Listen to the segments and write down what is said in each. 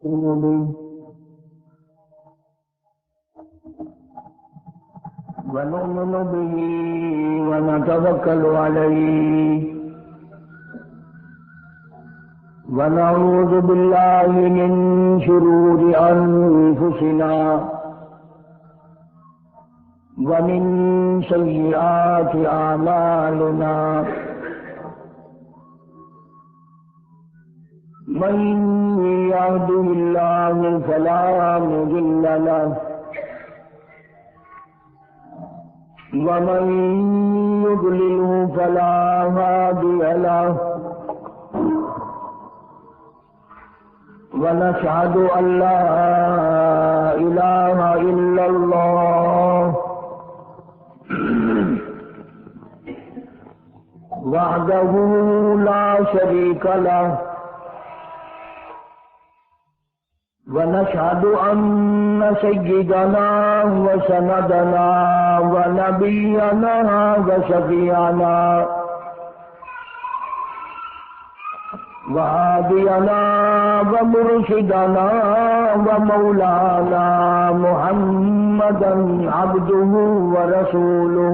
ونؤمن به ونتوكل عليه ونعوذ بالله من شرور أنفسنا ومن سيئات أعمالنا من يهده الله فلا مضل له ومن يضلله فلا هادي له ونشهد أن لا إله إلا الله وحده لا شريك له ونشهد أن سيدنا وسندنا ونبينا وشفيعنا وهادينا ومرشدنا ومولانا محمدا عبده ورسوله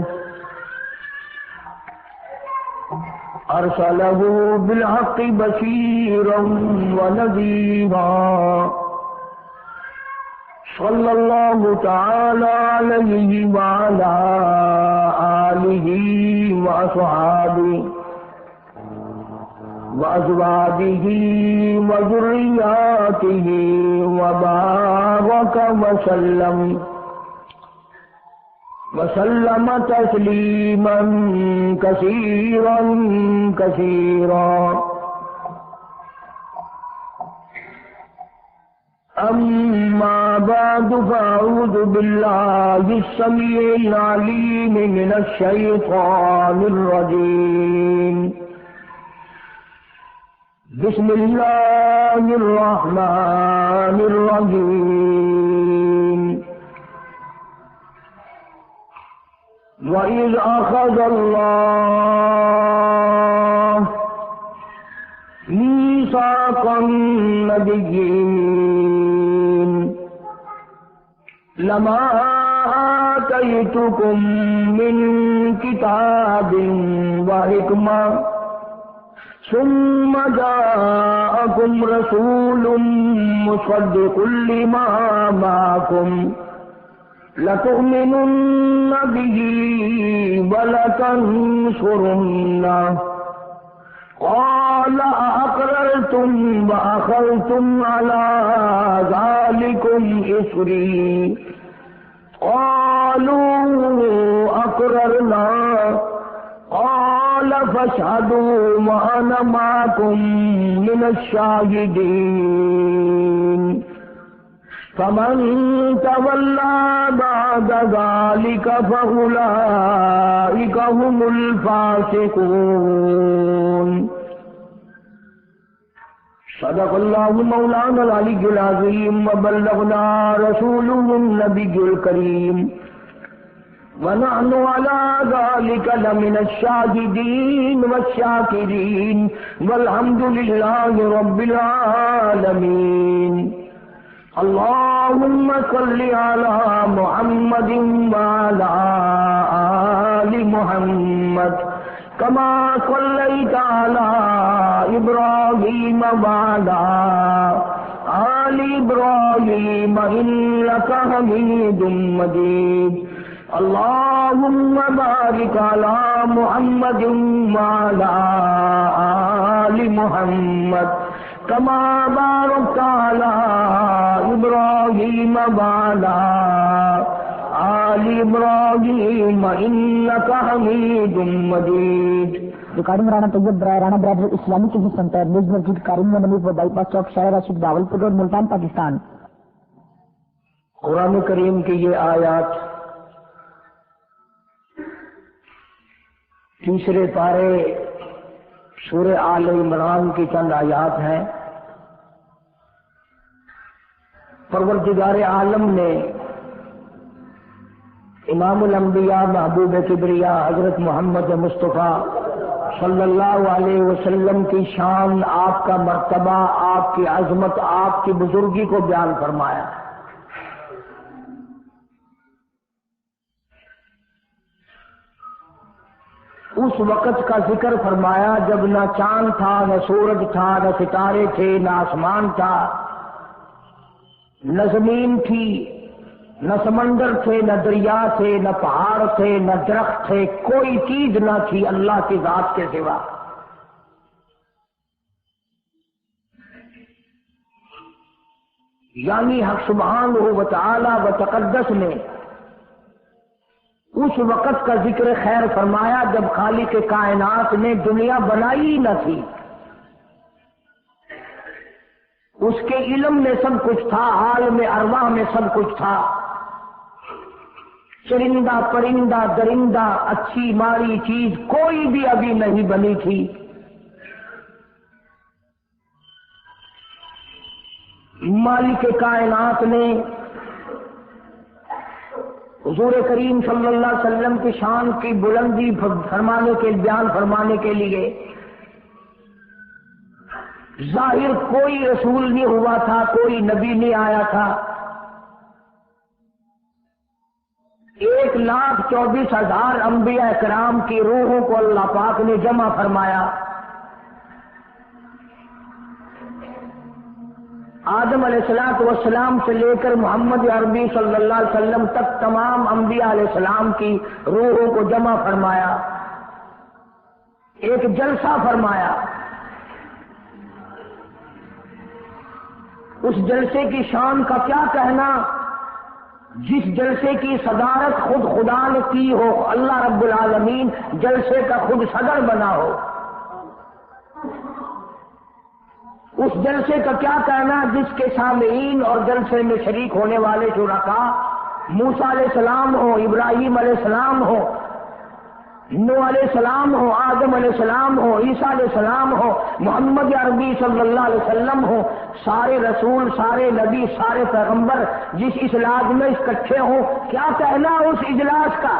أرسله بالحق بشيرا ونذيرا صلى الله تعالى عليه وعلى آله وأصحابه وأزواجه وذرياته وبارك وسلم تسليما كثيرا كثيرا. أما بعد فأعوذ بالله السميع العليم من الشيطان الرجيم. بسم الله الرحمن الرحيم. وإذ أخذ الله ميثاق النبيين لما آتيتكم من كتاب وحكمة ثم جاءكم رسول مصدق لما معكم لتؤمنن به ولتنصرنه قال أأقررتم وأخذتم على ذلكم إصري قالوا أقررنا قال فاشهدوا وأنا معكم من الشاهدين. فمن تولى بعد ذلك فأولئك هم الفاسقون. صدق الله مولانا العلي العظيم وبلغنا رسوله النبي الكريم ونحن على ذلك لمن الشاهدين والشاكرين والحمد لله رب العالمين. اللهم صل على محمد وعلى آل محمد كما صليت على إبراهيم وعلى آل إبراهيم إنك حميد مجيد. اللهم بارك على محمد وعلى آل محمد كما باركت على إبراهيم وعلى آل إبراهيم إنك حميد مجيد. ریکارڈنگ رانا طیب رانا برادر اسلامی کی سنٹر نیز مسجد کاریم منیف و by pass Chowk Shah Rashid Bahawalpur road Multan Pakistan. قرآن کریم کی یہ آیات تیسرے پارے سورہ آل عمران کی چند آیات ہیں. پروردگار عالم نے امام الانبیاء محبوب کبریا حضرت محمد مصطفیٰ صلی اللہ علیہ وسلم کی شان، آپ کا مرتبہ، آپ کی عظمت، آپ کی بزرگی کو بیان فرمایا۔ اس وقت کا ذکر فرمایا جب نہ چاند تھا، نہ سورج تھا، نہ ستارے تھے، نہ آسمان تھا، نہ زمین تھی، نہ سمندر تھے، نہ دریا تھے، نہ پہاڑ تھے، نہ درخت تھے، کوئی چیز نہ تھی اللہ کی ذات کے سوا۔ یعنی حق سبحانہ و تعالی و تقدس نے اس وقت کا ذکر خیر فرمایا جب خالق کائنات نے دنیا بنائی ہی نہ تھی۔ اس کے علم میں سب کچھ تھا، عالم ارواح میں سب کچھ تھا، چرندہ پرندہ درندہ اچھی ماری چیز کوئی بھی ابھی نہیں بنی تھی۔ مالک کائنات نے حضور کریم صلی اللہ علیہ وسلم کی شان کی بلندی فرمانے کے بیان فرمانے کے لیے ظاہر کوئی رسول نہیں ہوا تھا، کوئی نبی نہیں آیا تھا۔ 1,24,000 انبیاء کرام کی روحوں کو اللہ پاک نے جمع فرمایا۔ آدم علیہ السلام سے لے کر محمد عربی صلی اللہ علیہ وسلم تک تمام انبیاء علیہ السلام کی روحوں کو جمع فرمایا، ایک جلسہ فرمایا۔ اس جلسے کی شان کا کیا کہنا، جس جلسے کی صدارت خود خدا نے کی ہو، اللہ رب العالمین جلسے کا خود صدر بنا ہو۔ اس جلسے کا کیا کہنا جس کے سامعین اور جلسے میں شریک ہونے والے شرکاء موسیٰ علیہ السلام ہو، ابراہیم علیہ السلام ہو، نوح علیہ السلام ہو، آدم علیہ السلام ہو، عیسیٰ علیہ السلام ہو، محمد عربی صلی اللہ علیہ وسلم ہو، سارے رسول، سارے نبی، سارے پیغمبر جس اجلاس میں اکٹھے ہوں، کیا کہنا اس اجلاس کا۔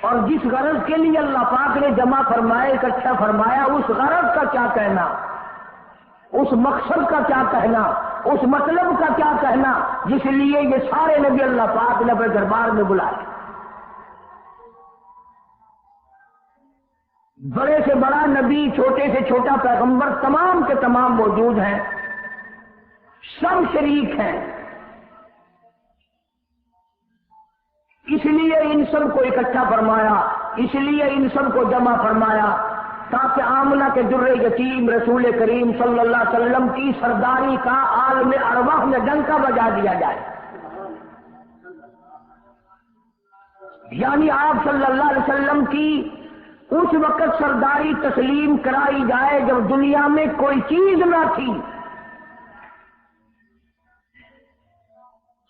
اور جس غرض کے لیے اللہ پاک نے جمع فرمایا، اکٹھا فرمایا، اس غرض کا کیا کہنا، اس مقصد کا کیا کہنا، اس مطلب کا کیا کہنا جس لیے یہ سارے نبی اللہ پاک نے اپنے دربار میں بلائے۔ بڑے سے بڑا نبی، چھوٹے سے چھوٹا پیغمبر، تمام کے تمام موجود ہیں، سب شریک ہیں۔ اس لیے ان سب کو اکٹھا فرمایا، اس لیے ان سب کو جمع فرمایا تاکہ آمنہ کے در یتیم رسول کریم صلی اللہ علیہ وسلم کی سرداری کا عالم ارواح میں ڈنکا بجا دیا جائے۔ یعنی آپ صلی اللہ علیہ وسلم کی اس وقت سرداری تسلیم کرائی جائے جب دنیا میں کوئی چیز نہ تھی۔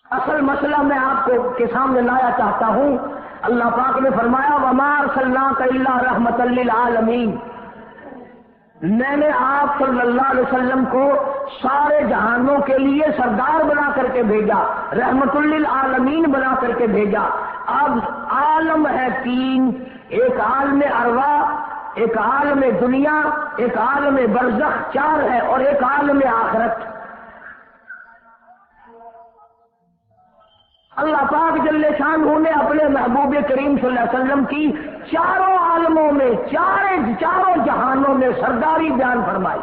اصل مسئلہ میں آپ کو کے سامنے لایا چاہتا ہوں۔ اللہ پاک نے فرمایا وَمَا أَرْسَلْنَاكَ إِلَّا رَحْمَةً لِّلْعَالَمِينَ، میں نے آپ صلی اللہ علیہ وسلم کو سارے جہانوں کے لیے سردار بنا کر کے بھیجا، رحمت للعالمین بنا کر کے بھیجا۔ اب عالم ہے تین، ایک عالم ارواح، ایک عالم دنیا، ایک عالم برزخ، چار ہے، اور ایک عالم آخرت۔ اللہ پاک جل شانہ نے اپنے محبوب کریم صلی اللہ علیہ وسلم کی چاروں عالموں میں، چاروں جہانوں میں سرداری بیان فرمائی۔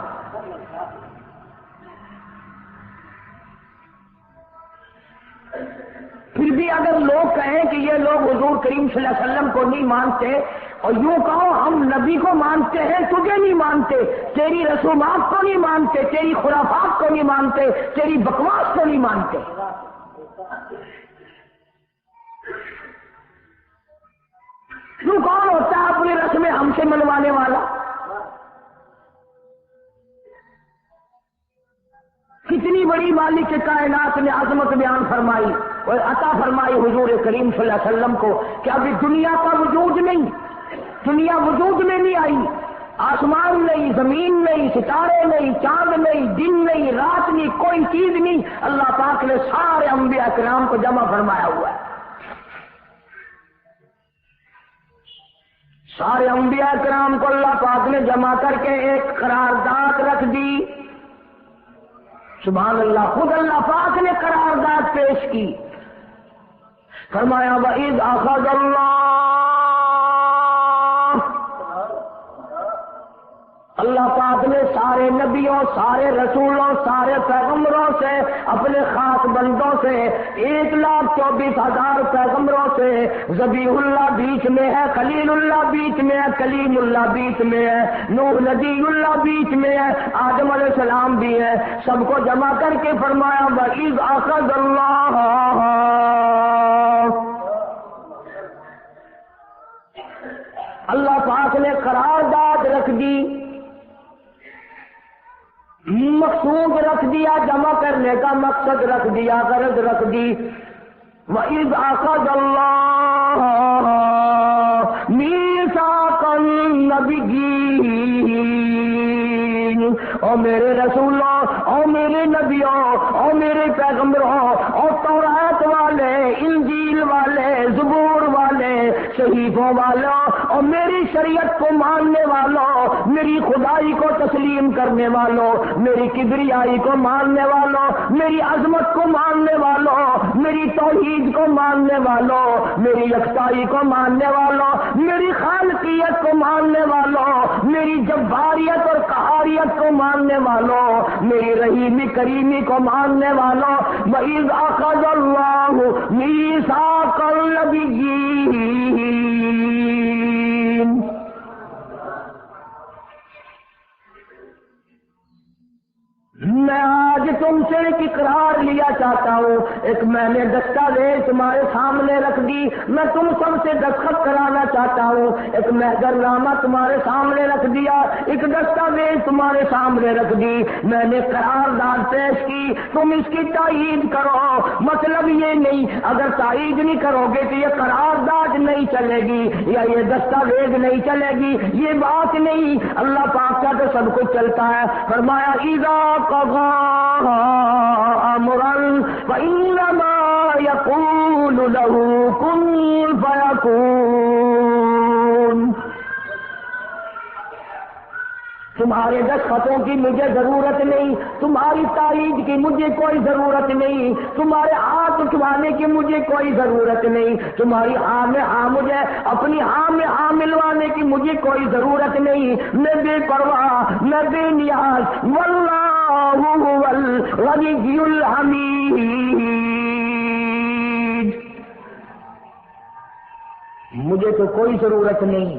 پھر بھی اگر لوگ کہیں کہ یہ لوگ حضور کریم صلی اللہ علیہ وسلم کو نہیں مانتے، اور یوں کہو ہم نبی کو مانتے ہیں، تجھے نہیں مانتے، تیری رسومات کو نہیں مانتے، تیری خرافات کو نہیں مانتے، تیری بکواس کو نہیں مانتے، تو کون ہوتا ہے اپنی رسمیں ہم سے منوانے والا؟ کتنی بڑی مالک کائنات نے عظمت بیان فرمائی اور عطا فرمائی حضور کریم صلی اللہ علیہ وسلم کو کہ ابھی دنیا کا وجود نہیں، دنیا وجود میں نہیں آئی، آسمان نہیں، زمین نہیں، ستارے نہیں، چاند نہیں، دن نہیں، رات نہیں، کوئی چیز نہیں، اللہ پاک نے سارے انبیاء کرام کو جمع فرمایا ہوا ہے۔ سارے انبیاء کرام کو اللہ پاک نے جمع کر کے ایک قرارداد رکھ دی. سبحان اللہ، خود اللہ پاک نے قرارداد پیش کی. فرمایا وَإِذْ أَخَذَ اللہ پاک نے سارے نبیوں، سارے رسولوں، سارے پیغمبروں سے، اپنے خاص بندوں سے، 1,24,000 پیغمبروں سے، ذبیح اللہ بیچ میں ہے، خلیل اللہ بیچ میں ہے، کلیم اللہ بیچ میں ہے، نوح نبی اللہ بیچ میں ہے، آدم علیہ السلام بھی ہے، سب کو جمع کر کے فرمایا وَإِذْ أَخَذَ اللَّهُ، اللہ پاک نے قرارداد رکھ دی، مقصود رکھ دیا، جمع کرنے کا مقصد رکھ دیا، غرض رکھ دی. وَإِذْ أَخَذَ اللَّهُ مِيثَاقَ النَّبِيِّينَ، او میرے رسولوں، او میرے نبیوں، او میرے پیغمبروں، او تورات والے، انجیل والے، زبور والے، صحیفوں والوں، اور میری شریعت کو ماننے والوں، میری خدائی کو تسلیم کرنے والوں، میری کبریائی کو ماننے والوں، میری عظمت کو ماننے والوں، میری توحید کو ماننے والوں، میری یکتائی کو ماننے والوں، میری خالقیت کو ماننے والوں، میری جباریت اور قہاریت کو ماننے والوں، میری رحیمی کریمی کو ماننے والوں. وَإِذْ أَخَذَ اللَّهُ مِيثَاقَ النَّبِيِّينَ، میں آج تم سے ایک اقرار لیا چاہتا ہوں. ایک میں نے دستاویز تمہارے سامنے رکھ دی، میں تم سب سے دستخط کرانا چاہتا ہوں. ایک محضر نامہ تمہارے سامنے رکھ دیا، ایک دستاویز تمہارے سامنے رکھ دی، میں نے قرارداد پیش کی، تم اس کی تائید کرو. مطلب یہ نہیں اگر تائید نہیں کرو گے تو یہ قرارداد نہیں چلے گی یا یہ دستاویز نہیں چلے گی، یہ بات نہیں. اللہ پاک کا تو سب کچھ چلتا ہے. فرمایا اذا قضى امرا فانما يقول له كن فيكون. تمہارے دستخطوں کی مجھے ضرورت نہیں، تمہاری تائید کی مجھے کوئی ضرورت نہیں، تمہارے ہاتھ اٹھوانے کی مجھے کوئی ضرورت نہیں، تمہاری ہاں میں ہاں مجھے اپنی ہاں میں ہاں ملوانے کی مجھے کوئی ضرورت نہیں. میں بے پرواہ، میں بے نیاز. واللہ هو الغنی الحمید، مجھے تو کوئی ضرورت نہیں،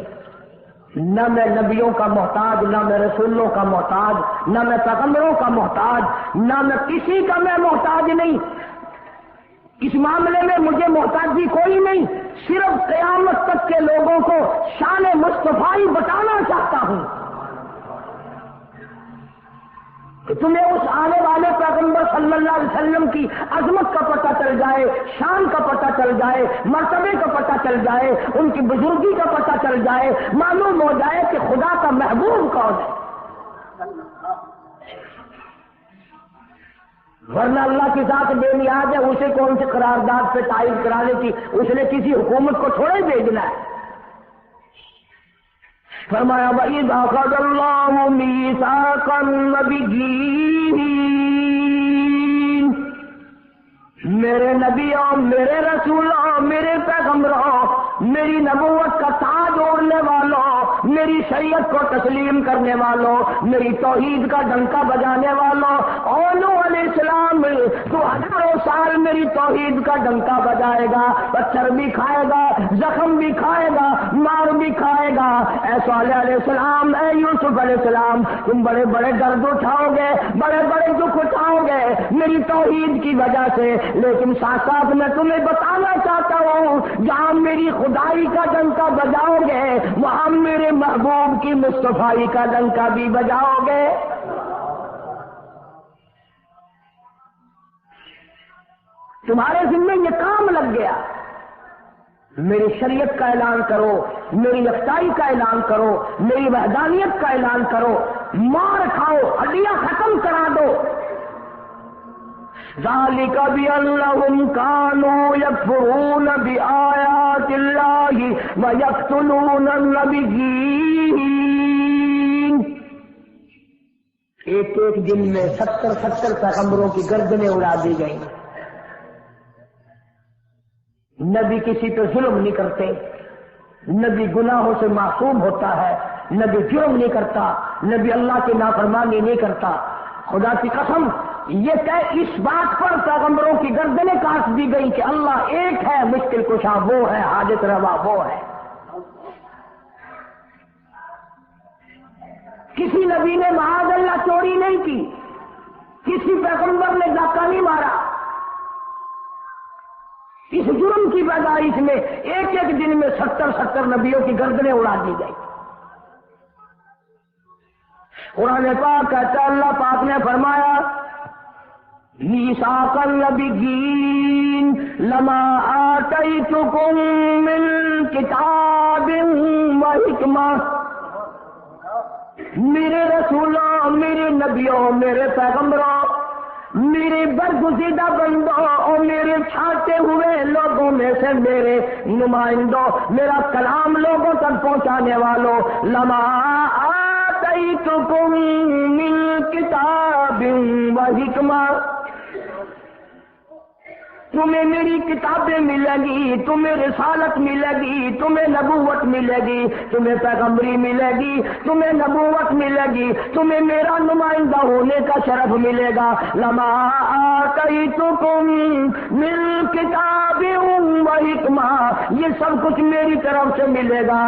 نہ میں نبیوں کا محتاج، نہ میں رسولوں کا محتاج، نہ میں پیغمبروں کا محتاج، نہ میں کسی کا میں محتاج نہیں. اس معاملے میں مجھے محتاجی کوئی نہیں. صرف قیامت تک کے لوگوں کو شان مصطفی بتانا چاہتا ہوں کہ تمہیں اس آنے والے پیغمبر صلی اللہ علیہ وسلم کی عظمت کا پتہ چل جائے، شان کا پتہ چل جائے، مرتبے کا پتہ چل جائے، ان کی بزرگی کا پتہ چل جائے، معلوم ہو جائے کہ خدا کا محبوب کون ہے. ورنہ اللہ کی ذات بے نیاز ہے، اسے کون سے قرارداد پہ تائید کرانے کی، اس نے کسی حکومت کو تھوڑا ہی بھیجنا ہے. فرمایا وَإِذْ أَخَذَ اللَّهُ مِيثَاقَ النَّبِيِّينَ، میرے نبیوں، میرے رسولوں، میرے پیغمبروں، میری نبوت کا تاج اوڑھنے والوں، میری شریعت کو تسلیم کرنے والوں، میری توحید کا ڈنکا بجانے والوں، اور نوح علیہ السلام تو ہزاروں سال میری توحید کا ڈنکا بجائے گا، پتھر بھی کھائے گا، زخم بھی کھائے گا، مار بھی کھائے گا. اے صالح علیہ السلام، اے یوسف علیہ السلام، تم بڑے بڑے درد اٹھاؤ گے، بڑے بڑے دکھ اٹھاؤ گے میری توحید کی وجہ سے، لیکن ساتھ ساتھ میں تمہیں بتانا چاہتا ہوں جہاں میری خدائی کا ڈنکا بجاؤ گے وہاں میرے محبوب کی مصطفی کا ڈنکا بھی بجاؤ گے. تمہارے ذمہ یہ کام لگ گیا، میری شریعت کا اعلان کرو، میری یکتائی کا اعلان کرو، میری وحدانیت کا اعلان کرو، مار کھاؤ، ہڈیاں ختم کرا دو. ذالک بأنہم کانوا یکفرون بآیات اللہ ویقتلون النبیین. ایک ایک دن میں 70 پیغمبروں کی گردنیں اڑا دی گئیں. نبی کسی پہ ظلم نہیں کرتے، نبی گناہوں سے معصوم ہوتا ہے، نبی جرم نہیں کرتا، نبی اللہ کی نافرمانی نہیں کرتا. خدا کی قسم یہ کہ اس بات پر پیغمبروں کی گردنیں کاٹ دی گئی کہ اللہ ایک ہے، مشکل کشا وہ ہے، حاجت روا وہ ہے. کسی نبی نے معاذ اللہ چوری نہیں کی، کسی پیغمبر نے ڈاکہ نہیں مارا. اس جرم کی پیدائش میں ایک ایک دن میں 70 نبیوں کی گردنیں اڑا دی گئی. قرآن پاک کہتا ہے، اللہ پاک نے فرمایا میثاق النبیین لما آتیتکم من کتاب و حکمہ. میرے رسولوں، میرے نبیوں، میرے پیغمبروں، میرے برگزیدہ بندوں اور میرے چھاٹے ہوئے لوگوں میں سے میرے نمائندوں، میرا کلام لوگوں تک پہنچانے والوں، لما آتیتکم من کتاب و حکمہ، تمہیں میری کتابیں ملیں گی، تمہیں رسالت ملے گی، تمہیں نبوت ملے گی، تمہیں پیغمبری ملے گی، تمہیں نبوت ملے گی، تمہیں میرا نمائندہ ہونے کا شرف ملے گا. لما آتیتکم من کتاب و حکمہ، یہ سب کچھ میری طرف سے ملے گا.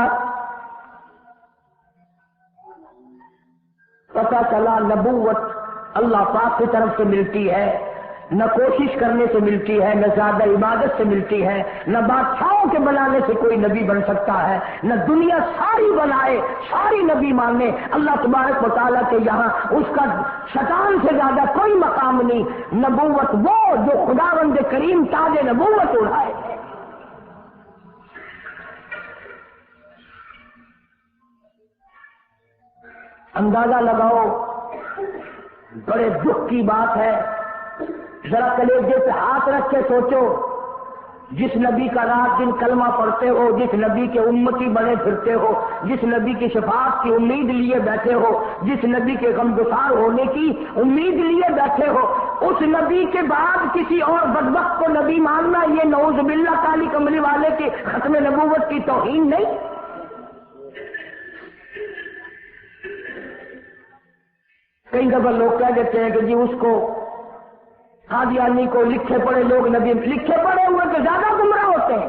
پتہ چلا نبوت اللہ پاک کی طرف سے ملتی ہے، نہ کوشش کرنے سے ملتی ہے، نہ زیادہ عبادت سے ملتی ہے، نہ بادشاہوں کے بنانے سے کوئی نبی بن سکتا ہے، نہ دنیا ساری بنائے ساری نبی مانے اللہ تبارک و تعالیٰ کے یہاں اس کا شیطان سے زیادہ کوئی مقام نہیں. نبوت وہ جو خداوند کریم تاج نبوت اڑائے. اندازہ لگاؤ، بڑے دکھ کی بات ہے. ذرا کلیجے پہ ہاتھ رکھ کے سوچو، جس نبی کا رات دن کلمہ پڑھتے ہو، جس نبی کے امتی بنے پھرتے ہو، جس نبی کی شفاعت کی امید لیے بیٹھے ہو، جس نبی کے غمگسار ہونے کی امید لیے بیٹھے ہو، اس نبی کے بعد کسی اور بدبخت کو نبی ماننا یہ نعوذ باللہ کالی کملی والے کے ختم نبوت کی توہین نہیں؟ کئی دفعہ لوگ کہہ دیتے ہیں کہ جی اس کو قادیانی کو لکھے پڑھے لوگ نبی، لکھے پڑھے ہوئے تو زیادہ گمراہ ہوتے ہیں.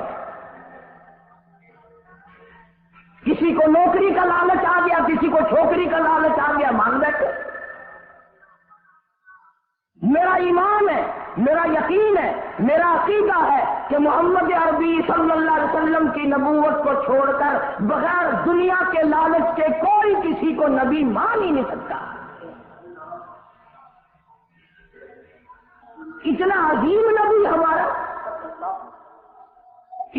کسی کو نوکری کا لالچ آ گیا، کسی کو چھوکری کا لالچ آ گیا، مان بیٹھے. میرا ایمان ہے، میرا یقین ہے، میرا عقیدہ ہے کہ محمد عربی صلی اللہ علیہ وسلم کی نبوت کو چھوڑ کر بغیر دنیا کے لالچ کے کوئی کسی کو نبی مان ہی نہیں سکتا. اتنا عظیم نبی ہمارا،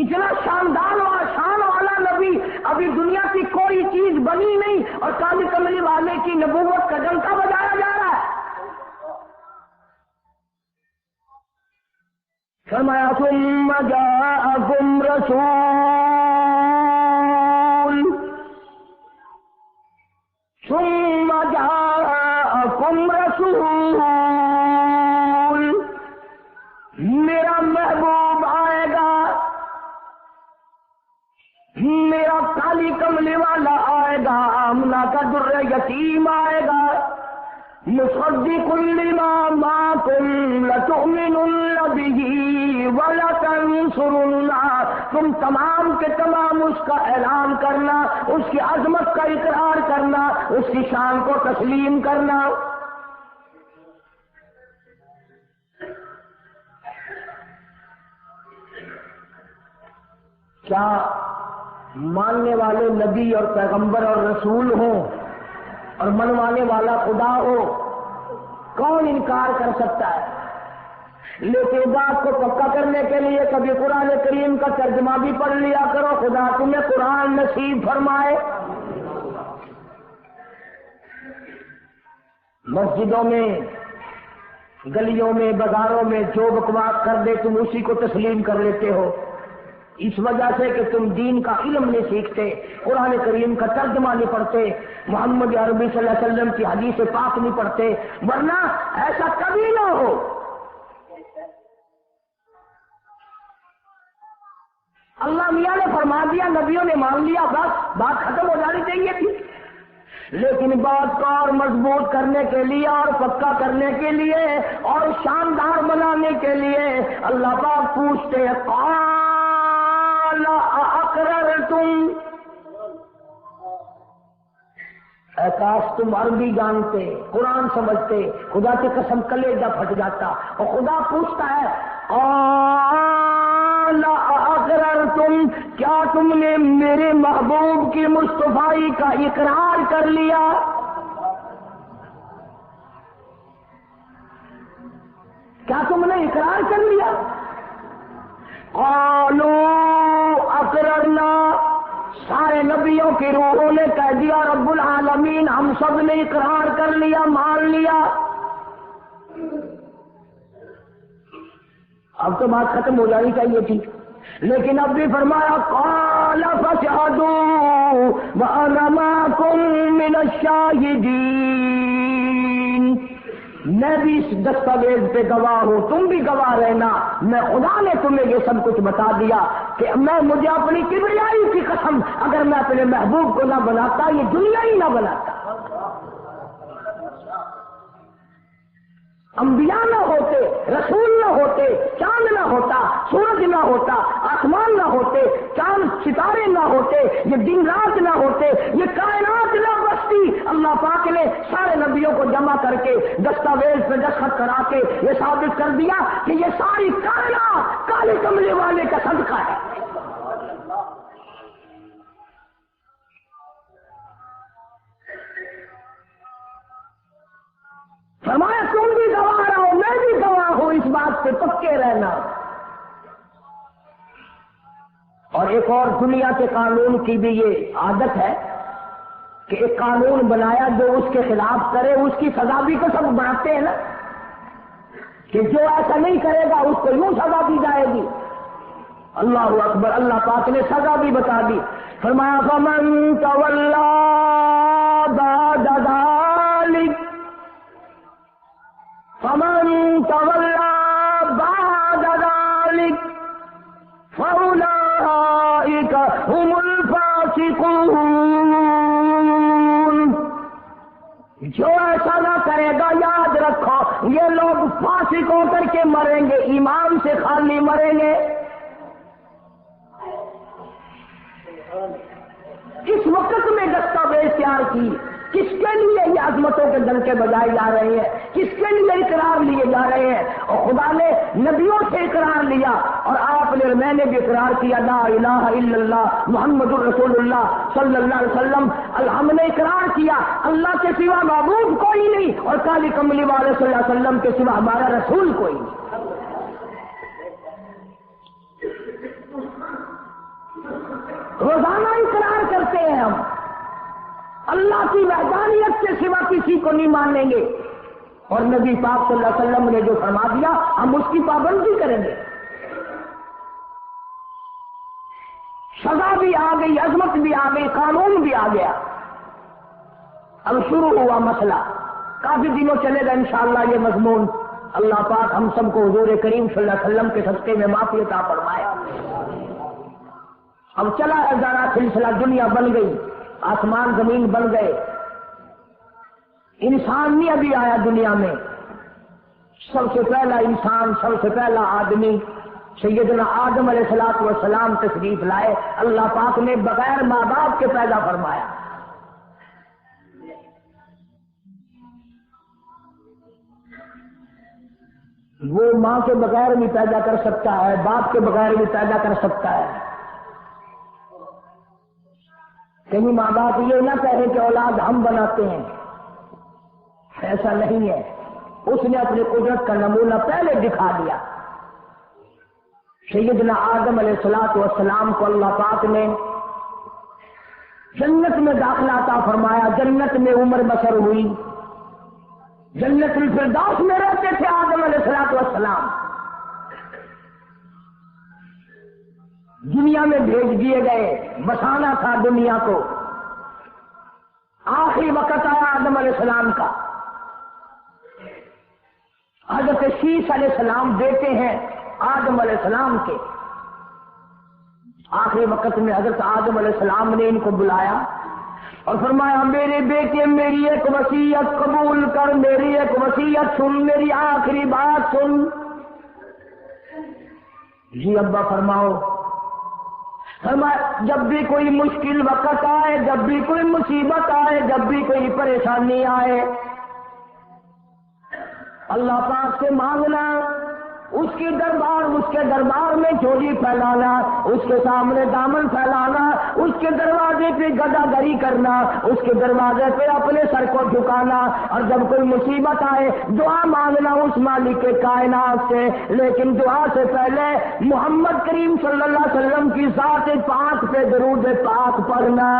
اتنا شاندار اور شان والا نبی، ابھی دنیا کی کوئی چیز بنی نہیں اور کالی کملی والے کی نبوت کا ڈنکا بجایا جا رہا ہے. فرمایا ثم جاءکم رسول، ثم جاءکم رسول، میرا محبوب آئے گا، میرا کالی کملی والا آئے گا، آمنہ کا در یتیم آئے گا. مصدق لما معکم لتؤمنن به ولتنصرنہ، تم تمام کے تمام اس کا اعلان کرنا، اس کی عظمت کا اقرار کرنا، اس کی شان کو تسلیم کرنا. کیا ماننے والے نبی اور پیغمبر اور رسول ہوں اور منوانے والا خدا ہو؟ کون انکار کر سکتا ہے؟ لیکن بات کو پکا کرنے کے لیے کبھی قرآن کریم کا ترجمہ بھی پڑھ لیا کرو. خدا تمہیں قرآن نصیب فرمائے. مسجدوں میں گلیوں میں بازاروں میں جو بکواس کر دے تم اسی کو تسلیم کر لیتے ہو، اس وجہ سے کہ تم دین کا علم نہیں سیکھتے، قرآن کریم کا ترجمہ نہیں پڑھتے، محمد عربی صلی اللہ علیہ وسلم کی حدیث پاک نہیں پڑھتے، ورنہ ایسا کبھی نہ ہو۔ اللہ میاں نے فرما دیا، نبیوں نے مان لیا، بس بات ختم ہو جانی چاہیے تھی، لیکن بات کو اور مضبوط کرنے کے لیے اور پکا کرنے کے لیے اور شاندار بنانے کے لیے اللہ پاک پوچھتے ہیں قال اقررتم، اے کاش تم عربی جانتے، قرآن سمجھتے، خدا کی قسم کلیجہ پھٹ جاتا۔ اور خدا پوچھتا ہے قال اقررتم، کیا تم نے میرے محبوب کی مصطفائی کا اقرار کر لیا؟ کیا تم نے اقرار کر لیا؟ قالوا اقررنا، سارے نبیوں کی روحوں نے کہہ دیا رب العالمین ہم سب نے اقرار کر لیا، مان لیا۔ اب تو بات ختم ہو جانی چاہیے تھی، لیکن اب بھی فرمایا قال فاشهدوا وانا معكم من الشاهدين، میں بھی اس دستاویز پہ گواہ ہوں، تم بھی گواہ رہنا، میں خدا نے تمہیں یہ سب کچھ بتا دیا کہ مجھے اپنی کبریائی کی قسم اگر میں اپنے محبوب کو نہ بناتا یہ دنیا ہی نہ بناتا، انبیاء نہ ہوتے، رسول نہ ہوتے، چاند نہ ہوتا، سورج نہ ہوتا، آسمان نہ ہوتے، چاند ستارے نہ ہوتے، یہ دن رات نہ ہوتے، یہ کائنات نہ بستی، اللہ پاک نے سارے نبیوں کو جمع کر کے دستاویز پہ دستخط کرا کے یہ ثابت کر دیا کہ یہ ساری کائنات کالے کملے والے کا صدقہ ہے۔ فرمایا تم بھی گواہ رہو، میں بھی گواہ ہوں، اس بات پہ پکے رہنا۔ اور ایک اور دنیا کے قانون کی بھی یہ عادت ہے کہ ایک قانون بنایا جو اس کے خلاف کرے اس کی سزا بھی تو سب بناتے ہیں نا، کہ جو ایسا نہیں کرے گا اس کو یوں سزا دی جائے گی۔ اللہ اکبر، اللہ پاک نے سزا بھی بتا دی، فرمایا فمن تولی بعد ذلک، فمن تولی بعد ذلک فاولئک هم الفاسقون، جو ایسا نہ کرے گا یاد رکھو یہ لوگ فاسق ہو کر کے مریں گے، ایمان سے خالی مریں گے۔ اس وقت میں دستاویز تیار کی، کس کے لیے یہ عظمتوں کے ڈنکے بجائے جا رہے ہیں، کس کے لیے اقرار لیے جا رہے ہیں، اور خدا نے نبیوں سے اقرار لیا اور آپ نے، میں نے بھی اقرار کیا لا الہ الا اللہ محمد الرسول اللہ صلی اللہ علیہ وسلم، ہم نے اقرار کیا اللہ کے سوا معبود کوئی نہیں اور کالی کملی والے صلی اللہ علیہ وسلم کے سوا ہمارا رسول کوئی نہیں۔ روزانہ اقرار کرتے ہیں ہم اللہ کی وحدانیت کے سوا کسی کو نہیں مانیں گے، اور نبی پاک صلی اللہ علیہ وسلم نے جو فرما دیا ہم اس کی پابندی کریں گے۔ سزا بھی آ گئی، عظمت بھی آ گئی، قانون بھی آ گیا۔ اب شروع ہوا مسئلہ، کافی دنوں چلے گا انشاءاللہ یہ مضمون۔ اللہ پاک ہم سب کو حضور کریم صلی اللہ علیہ وسلم کے صدقے میں معافی عطا فرمائے۔ اب چلا ہے ذرا سلسلہ، دنیا بن گئی، آسمان زمین بن گئے، انسان نہیں ابھی آیا دنیا میں۔ سب سے پہلا انسان، سب سے پہلا آدمی سیدنا آدم علیہ الصلوۃ والسلام تشریف لائے، اللہ پاک نے بغیر ماں باپ کے پیدا فرمایا۔ وہ ماں کے بغیر بھی پیدا کر سکتا ہے، باپ کے بغیر بھی پیدا کر سکتا ہے۔ کہیں ماں باپ یہ نہ کہے کہ اولاد ہم بناتے ہیں، ایسا نہیں ہے، اس نے اپنی قدرت کا نمونہ پہلے دکھا دیا۔ سیدنا آدم علیہ الصلوۃ والسلام کو اللہ پاک نے جنت میں داخلہ عطا فرمایا، جنت میں عمر بسر ہوئی، جنت الفردوس میں رہتے تھے آدم علیہ السلام. دنیا میں بھیج دیے گئے، بسانا تھا دنیا کو. آخری وقت آیا آدم علیہ السلام کا. حضرت شیش علیہ السلام بیٹے ہیں آدم علیہ السلام کے. آخری وقت میں حضرت آدم علیہ السلام نے ان کو بلایا اور فرمایا میرے بیٹے میری ایک وصیت قبول کر، میری ایک وصیت سن، میری آخری بات سن. جی ابا فرماؤ. فرمایا جب بھی کوئی مشکل وقت آئے، جب بھی کوئی مصیبت آئے، جب بھی کوئی پریشانی آئے، اللہ پاک سے مانگنا، اس کے دربار میں جھولی پھیلانا، اس کے سامنے دامن پھیلانا، اس کے دروازے پہ گدا گری کرنا، اس کے دروازے پہ اپنے سر کو جھکانا، اور جب کوئی مصیبت آئے دعا مانگنا اس مالک کے کائنات سے. لیکن دعا سے پہلے محمد کریم صلی اللہ علیہ وسلم کی ذات پاک پہ درود پاک پڑھنا.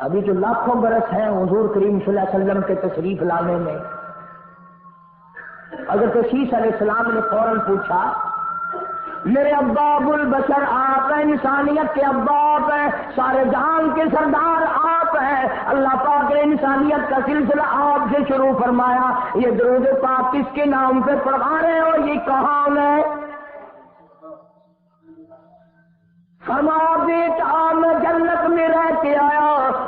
ابھی جو لاکھوں برس ہیں حضور کریم صلی اللہ علیہ وسلم کے تشریف لانے میں. حضرت شیش علیہ السلام نے فوراً پوچھا میرے ابا ابو البشر آپ ہیں، انسانیت کے ابا آپ ہیں، سارے جہان کے سردار آپ ہیں. اللہ پاک نے انسانیت کا سلسلہ آپ سے شروع فرمایا. یہ درود پاک کس کے نام پہ پڑھا رہے ہو، یہ کہاں ہے؟ فرمایا بیٹا میں جنت میں رہ کے آیا،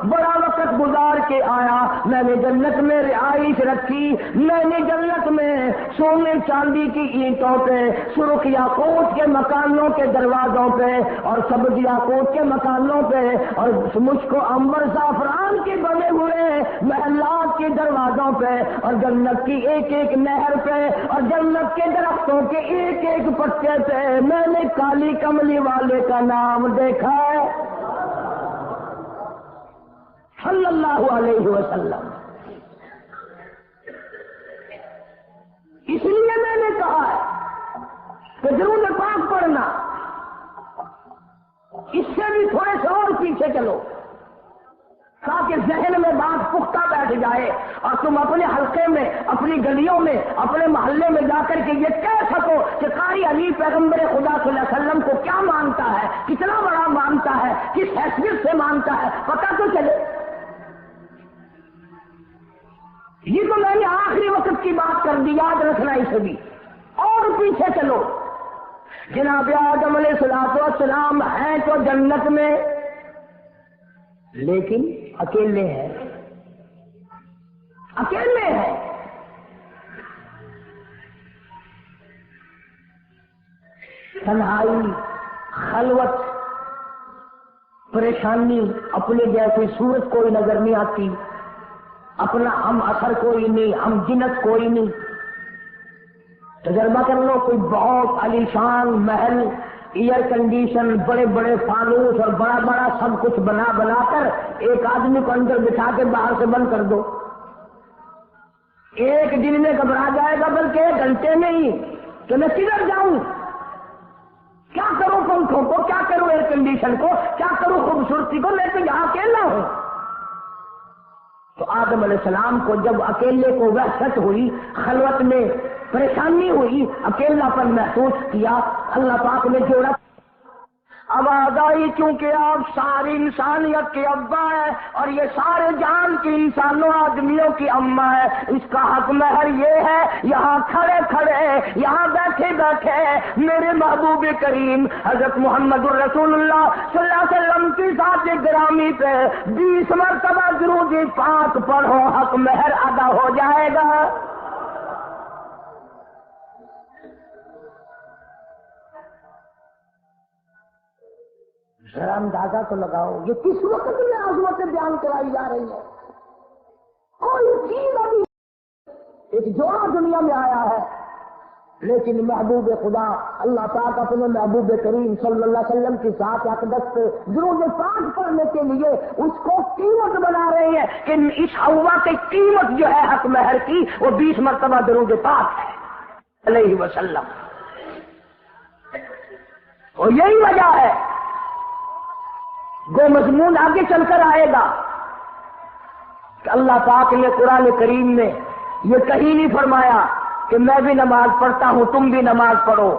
بڑا وقت گزار کے آیا، میں نے جنت میں رہائش رکھی، میں نے جنت میں سونے چاندی کی اینٹوں پہ، سرخ یاقوت کے مکانوں کے دروازوں پہ اور سبز یاقوت کے مکانوں پہ اور مجھ کو عنبر زعفران کے بنے ہوئے محلات کے دروازوں پہ اور جنت کی ایک ایک نہر پہ اور جنت کے درختوں کے ایک ایک پتے پہ میں نے کالی کملی والے کا نام دیکھا ہے صلی اللہ علیہ وسلم. اس لیے میں نے کہا ہے کہ درود پاک پڑھنا. اس سے بھی تھوڑے سے اور پیچھے چلو تاکہ ذہن میں بات پختہ بیٹھ جائے اور تم اپنے حلقے میں، اپنی گلیوں میں، اپنے محلے میں جا کر کے یہ کہہ سکو کہ قاری علی پیغمبر خدا صلی اللہ علیہ وسلم کو کیا مانتا ہے، کتنا بڑا مانتا ہے، کس حیثیت سے مانتا ہے، پتہ تو چلے. یہ تو میں نے آخری وقت کی بات کر دی، یاد رکھنا اسے بھی. اور پیچھے چلو. جناب آدم علیہ السلام ہیں تو جنت میں، لیکن اکیلے ہیں، اکیلے ہیں. تنہائی، خلوت، پریشانی، اپنے جیسی صورت کوئی نظر نہیں آتی، اپنا ہم اثر کوئی نہیں، ہم جنس کوئی نہیں. تجربہ کر لو، کوئی بہت عالیشان محل، ایئر کنڈیشن، بڑے بڑے فانوس اور بڑا بڑا سب کچھ بنا کر ایک آدمی کو اندر بٹھا کے باہر سے بند کر دو، ایک دن میں گھبرا جائے گا، بلکہ ایک گھنٹے میں ہی کہ میں کدھر جاؤں، کیا کروں پنکھوں کو، کیا کروں ایئر کنڈیشن کو، کیا کروں خوبصورتی کو، میں تو یہاں اکیلا ہوں. تو آدم علیہ السلام کو جب اکیلے کو وحشت ہوئی، خلوت میں پریشانی ہوئی، اکیلا پن محسوس کیا، اللہ پاک نے جوڑا. آواز آئی چونکہ آپ ساری انسانیت کے ابا ہیں اور یہ سارے جہان کی انسانوں آدمیوں کی اماں ہے، اس کا حق مہر یہ ہے. یہاں کھڑے کھڑے، یہاں بیٹھے بیٹھے میرے محبوب کریم حضرت محمد الرسول اللہ صلی اللہ علیہ وسلم کی ذات گرامی پہ 20 مرتبہ درود پاک پڑھو، حق مہر ادا ہو جائے گا. ذرا اندازہ تو لگاؤ یہ کس وقت میں عظمتیں بیان کرائی جا رہی ہے. کوئی چیز ابھی ایک جوڑا دنیا میں آیا ہے، لیکن محبوب خدا اللہ پاک اپنے محبوب کریم صلی اللہ علیہ وسلم کی ذات اقدس پہ درود پاک پڑھنے کے لیے اس کو قیمت بنا رہے ہیں کہ اس ہوا کی قیمت جو ہے حق مہر کی وہ 20 مرتبہ درود پاک ہے علیہ وسلم. اور یہی وجہ ہے گو مضمون آگے چل کر آئے گا کہ اللہ پاک نے قرآن کریم میں یہ کہیں نہیں فرمایا کہ میں بھی نماز پڑھتا ہوں تم بھی نماز پڑھو،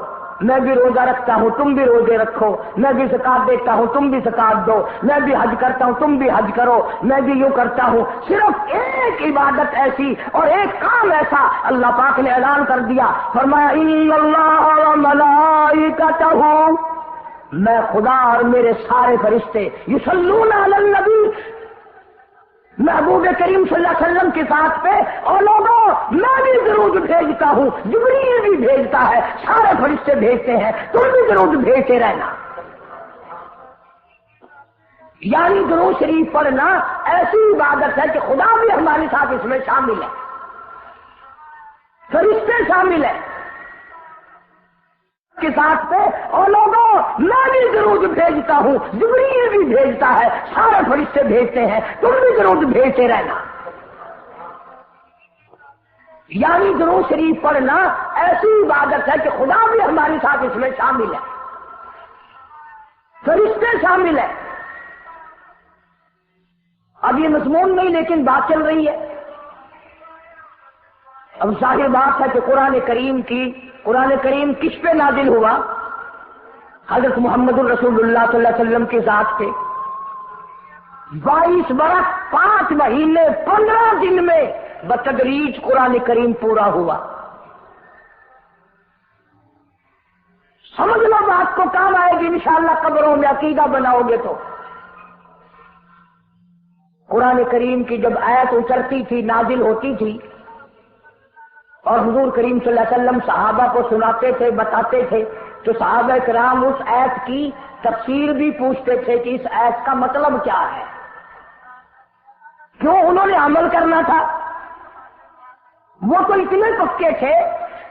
میں بھی روزہ رکھتا ہوں تم بھی روزے رکھو، میں بھی زکات دیتا ہوں تم بھی زکات دو، میں بھی حج کرتا ہوں تم بھی حج کرو، میں بھی یوں کرتا ہوں۔ صرف ایک عبادت ایسی اور ایک کام ایسا اللہ پاک نے اعلان کر دیا، فرمایا ان اللہ و ملائکتہ، میں خدا اور میرے سارے فرشتے یصلون علی النبی، محبوب کریم صلی اللہ علیہ وسلم کے ساتھ پہ، اور لوگوں میں بھی درود بھیجتا ہوں، جبریل بھی بھیجتا ہے، سارے فرشتے بھیجتے ہیں، تم بھی درود بھیجتے رہنا۔ یعنی درود شریف پڑھنا ایسی عبادت ہے کہ خدا بھی ہمارے ساتھ اس میں شامل ہے، فرشتے شامل ہیں کے ساتھ پہ، اور لوگوں میں بھی درود بھیجتا ہوں، جبریل بھی بھیجتا ہے، سارے فرشتے بھیجتے ہیں، تم بھی درود بھیجتے رہنا۔ یعنی درود شریف پڑھنا ایسی عبادت ہے کہ خدا بھی ہمارے ساتھ اس میں شامل ہے، فرشتے شامل ہیں۔ اب یہ مضمون نہیں لیکن بات چل رہی ہے۔ اب ظاہر بات ہے کہ قرآن کریم کس پہ نازل ہوا؟ حضرت محمد الرسول اللہ صلی اللہ علیہ وسلم کی ذات پہ۔ 22 برس 5 مہینے 15 دن میں بتدریج قرآن کریم پورا ہوا۔ سمجھ لو بات کو، کام آئے گی انشاءاللہ قبروں میں عقیدہ بناؤ گے تو۔ قرآن کریم کی جب آیت اترتی تھی، نازل ہوتی تھی، اور حضور کریم صلی اللہ علیہ وسلم صحابہ کو سناتے تھے، بتاتے تھے، تو صحابہ کرام اس آیت کی تفسیر بھی پوچھتے تھے کہ اس آیت کا مطلب کیا ہے، کیوں انہوں نے عمل کرنا تھا۔ وہ تو اتنے پکے تھے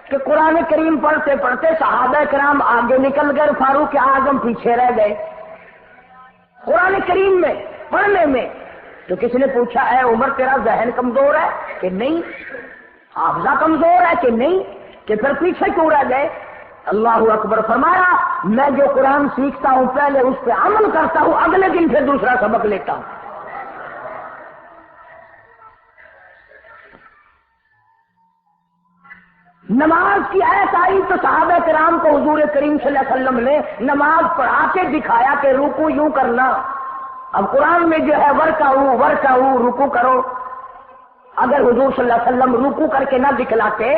کہ قرآن کریم پڑھتے پڑھتے صحابہ کرام آگے نکل گئے، فاروق اعظم پیچھے رہ گئے قرآن کریم میں پڑھنے میں۔ تو کسی نے پوچھا اے عمر تیرا ذہن کمزور ہے کہ نہیں، حافظہ کمزور ہے کہ نہیں، کہ پھر پیچھے کیوں رہ گئے؟ اللہ اکبر فرمایا، میں جو قرآن سیکھتا ہوں پہلے اس پہ عمل کرتا ہوں، اگلے دن پھر دوسرا سبق لیتا ہوں۔ نماز کی آیت آئی تو صحابہ کرام کو حضور کریم صلی اللہ علیہ وسلم نے نماز پڑھا کے دکھایا کہ رکوع یوں کرنا۔ اب قرآن میں جو ہے ورکعوا رکوع کرو، اگر حضور صلی اللہ علیہ وسلم رکوع کر کے نہ دکھلاتے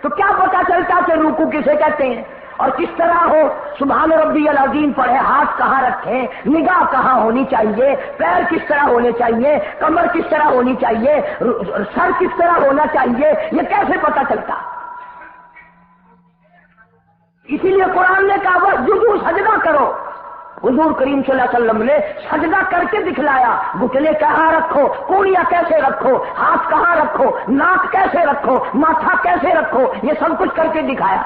تو کیا پتا چلتا کہ رکوع کسے کہتے ہیں اور کس طرح ہو؟ سبحان ربی العظیم پڑھے، ہاتھ کہاں رکھیں، نگاہ کہاں ہونی چاہیے، پیر کس طرح ہونے چاہیے، کمر کس طرح ہونی چاہیے، سر کس طرح ہونا چاہیے، یہ کیسے پتا چلتا؟ اسی لیے قرآن نے کہا واسجدوا، سجدہ کرو۔ حضور کریم صلی اللہ علیہ وسلم نے سجدہ کر کے دکھلایا، گھٹنے کہاں رکھو، کونیاں کیسے رکھو، ہاتھ کہاں رکھو، ناک کیسے رکھو، ماتھا کیسے رکھو، یہ سب کچھ کر کے دکھایا۔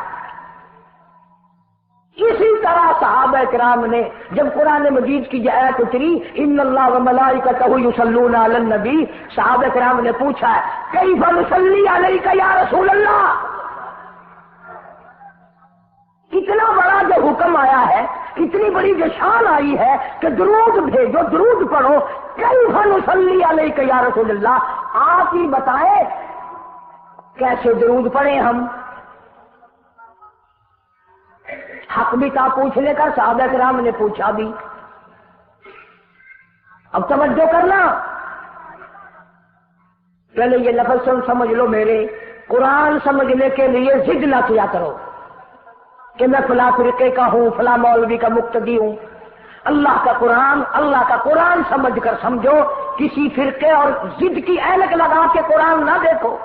اسی طرح صحابہ کرام نے جب قرآن مجید کی یہ آیت اتری ان اللہ و ملائکتہ یصلون علی النبی، صحابہ کرام نے پوچھا کیف نصلی علیک یا رسول اللہ، اتنا بڑا جو حکم آیا ہے، اتنی بڑی جو شان آئی ہے کہ درود بھیجو، درود پڑھو، کیف نصلی علیک یا رسول اللہ، آپ ہی بتائیں کیسے درود پڑھیں ہم؟ حق بھی تھا پوچھنے کا، صحابہ کرام نے پوچھا بھی۔ اب توجہ کرنا، پہلے یہ لفظ سمجھ لو میرے، قرآن سمجھنے کے لیے ضد نہ کیا کرو کہ میں فلاں فرقے کا ہوں، فلاں مولوی کا مقتدی ہوں۔ اللہ کا قرآن سمجھ کر سمجھو، کسی فرقے اور ضد کی اینک لگا کے قرآن نہ دیکھو۔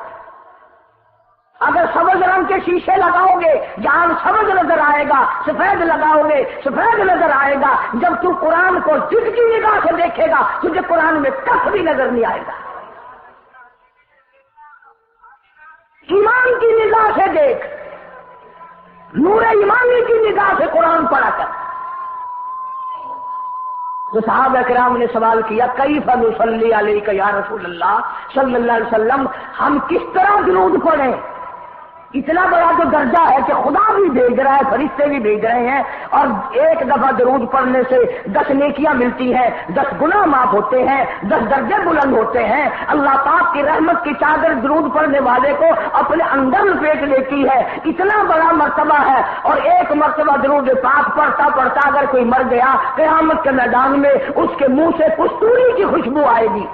اگر سبز رنگ کے شیشے لگاؤ گے جہاں سبز نظر آئے گا، سفید لگاؤ گے سفید نظر آئے گا، جب تو قرآن کو ضد کی نگاہ سے دیکھے گا تجھے قرآن میں کچھ بھی نظر نہیں آئے گا۔ ایمان کی نگاہ سے دیکھ، نور ایمانی کی نگاہ سے قرآن پڑھا کر۔ تو صحابہ کرام نے سوال کیا کیف نصلی علیک یا رسول اللہ صلی اللہ علیہ وسلم، ہم کس طرح درود پڑھیں؟ اتنا بڑا جو درجہ ہے کہ خدا بھی بھیج رہا ہے، فرشتے بھی بھیج رہے ہیں، اور ایک دفعہ درود پڑھنے سے 10 نیکیاں ملتی ہیں، 10 گناہ معاف ہوتے ہیں، 10 درجے بلند ہوتے ہیں۔ اللہ پاک کی رحمت کی چادر درود پڑھنے والے کو اپنے اندر لپیٹ لیتی ہے، اتنا بڑا مرتبہ ہے۔ اور ایک مرتبہ درود پاک پڑھتا پڑھتا اگر کوئی مر گیا، قیامت کے میدان میں اس کے منہ سے کستوری کی خوشبو آئے گی۔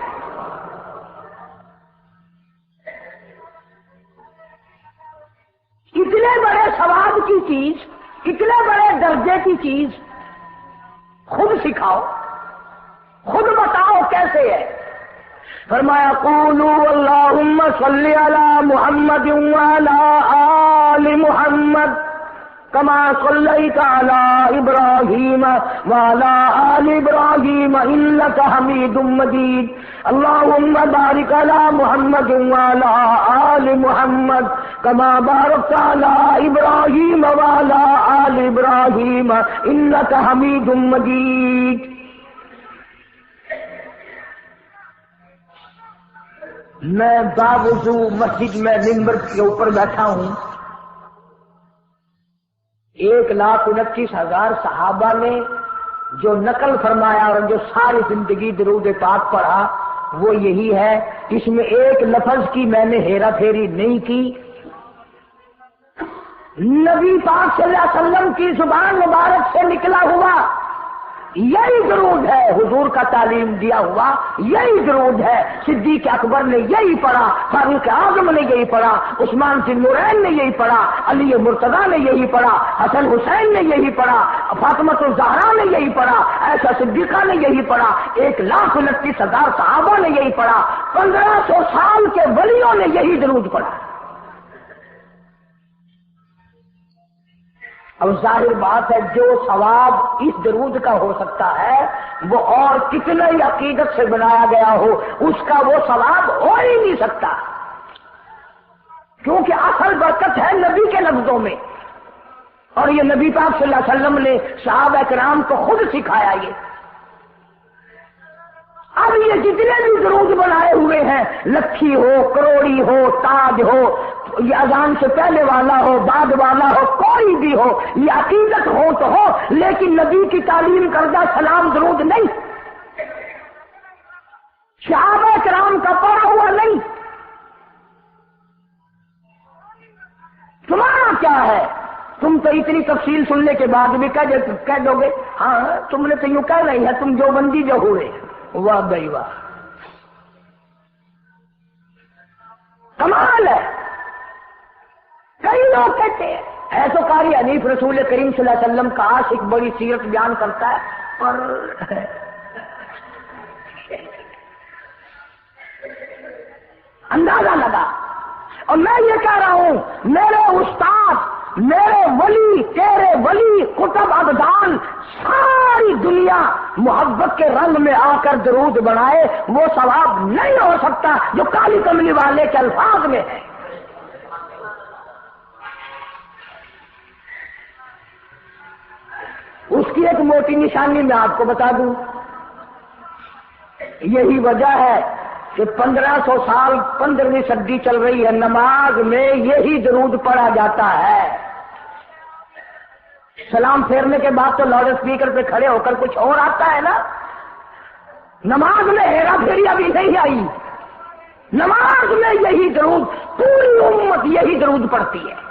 اتنے بڑے ثواب کی چیز، اتنے بڑے درجے کی چیز خود سکھاؤ، خود بتاؤ کیسے ہے۔ فرمایا قولوا اللہم صلی علی محمد وعلی آل محمد کما صلیت علی ابراہیم وعلی آل ابراہیم انک حمید مجید اللہم بارک علی محمد وعلی آل محمد کما بارکت علی ابراہیم وعلی آل ابراہیم انک حمید مجید۔ میں باوضو مسجد میں ممبر کے اوپر بیٹھا ہوں، 1,29,000 صحابہ نے جو نقل فرمایا اور جو ساری زندگی درود پاک پڑھا وہ یہی ہے، اس میں ایک لفظ کی میں نے ہیرا پھیری نہیں کی۔ نبی پاک صلی اللہ علیہ وسلم کی زبان مبارک سے نکلا ہوا یہی درود ہے، حضور کا تعلیم دیا ہوا یہی درود ہے۔ صدیق اکبر نے یہی پڑھا، فاروق اعظم نے یہی پڑھا، عثمان ذی النورین نے یہی پڑھا، علی مرتضیٰ نے یہی پڑھا، حسن حسین نے یہی پڑھا، فاطمہ الزہرا نے یہی پڑھا، عائشہ صدیقہ نے یہی پڑھا، 1,29,000 صحابہ نے یہی پڑھا، 1500 سال کے ولیوں نے یہی درود پڑھا۔ اب ظاہر بات ہے جو ثواب اس درود کا ہو سکتا ہے وہ اور کتنے ہی عقیدت سے بنایا گیا ہو اس کا وہ ثواب ہو ہی نہیں سکتا، کیونکہ اصل برکت ہے نبی کے لفظوں میں، اور یہ نبی پاک صلی اللہ علیہ وسلم نے صحابہ کرام کو خود سکھایا۔ یہ اب یہ جتنے بھی درود بنائے ہوئے ہیں، لکھی ہو، کروڑی ہو، تاج ہو، یہ اذان سے پہلے والا ہو، بعد والا ہو، کوئی بھی ہو، یہ عقیدت ہو تو ہو، لیکن نبی کی تعلیم کردہ سلام درود نہیں، صحابہ کرام کا پڑھا ہوا نہیں۔ تمہارا کیا ہے؟ تم تو اتنی تفصیل سننے کے بعد بھی کہہ دو گے ہاں تم نے تو یوں کہہ رہی ہے، تم جو بندی جو ہوئے۔ واہ بھائی واہ، کمال ہے۔ کئی لوگ کہتے ہیں ہے تو قاری حنیف رسول کریم صلی اللہ علیہ وسلم کا عاشق، بڑی سیرت بیان کرتا ہے، اور اندازہ لگا۔ اور میں یہ کہہ رہا ہوں میرے استاد، میرے ولی، تیرے ولی، کتب ابدان، ساری دنیا محبت کے رنگ میں آ کر درود بنائے، وہ ثواب نہیں ہو سکتا جو کالی کملی والے کے الفاظ میں ہے۔ اس کی ایک موٹی نشانی میں آپ کو بتا دوں، یہی وجہ ہے کہ 1500 سال 15ویں صدی چل رہی ہے، نماز میں یہی درود پڑھا جاتا ہے۔ سلام پھیرنے کے بعد تو لاؤڈ اسپیکر پہ کھڑے ہو کر کچھ اور آتا ہے نا، نماز میں ہیرا پھیری ابھی نہیں آئی، نماز میں یہی درود، پوری امت یہی درود پڑھتی ہے،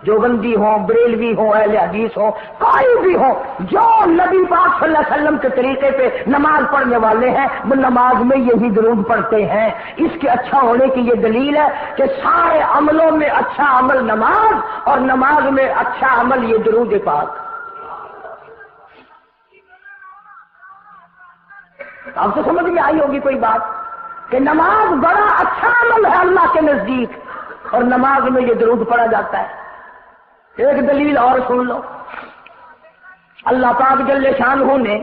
جو بندی ہو، بریلوی ہو، اہل حدیث ہو، کوئی بھی ہو، جو نبی پاک صلی اللہ علیہ وسلم کے طریقے پہ نماز پڑھنے والے ہیں وہ نماز میں یہی درود پڑھتے ہیں۔ اس کے اچھا ہونے کی یہ دلیل ہے کہ سارے عملوں میں اچھا عمل نماز، اور نماز میں اچھا عمل یہ درود پاک۔ اب تو سمجھ میں آئی ہوگی کوئی بات کہ نماز بڑا اچھا عمل ہے اللہ کے نزدیک، اور نماز میں یہ درود پڑھا جاتا ہے۔ ایک دلیل اور سن لو، اللہ پاک جل شانہ نے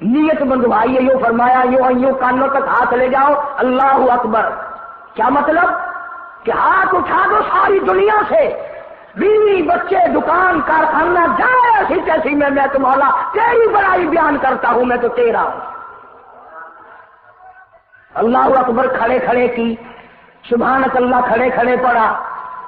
نیت بندھوائی ہے، یوں فرمایا یوں کانوں تک ہاتھ لے جاؤ، اللہ اکبر۔ کیا مطلب؟ کہ ہاتھ اٹھا دو ساری دنیا سے، بیوی بچے دکان کارخانہ جائے ایسی تیسی میں تو مولا تیری بڑائی بیان کرتا ہوں، میں تو تیرا ہوں۔ اللہ اکبر کھڑے کھڑے کی، سبحانک اللہ کھڑے کھڑے پڑا،